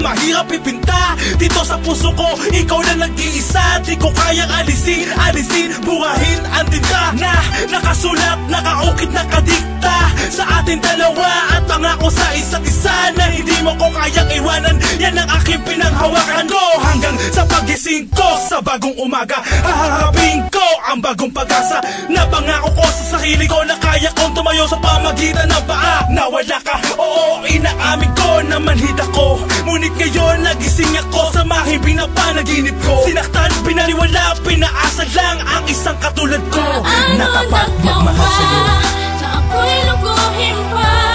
mahirap ipinta. Dito sa puso ko, ikaw na nag-iisa. Di ko kayang alisin, burahin ang tinta na nakasulat, nakaukit, nakadikta sa ating dalawa. At pangako sa isa't isa na hindi mo ko kayang iwanan. Yan ang aking pinanghawakan ko hanggang sa pagising ko sa bagong umaga. Haharapin ko ang bagong pag-asa. Napangako ko sa sarili ko na kaya kong tumayo sa pamagitan ng paa. Nawala ka, oo, inaamin ko na manhid ako. Ngunit ngayon nagising ako sa mahimbing na panaginip ko. Sinaktan, pinaniwala, pinaasa lang ang isang katulad ko na tapat magmahal sa'yo. Na ako'y lukuhin pa.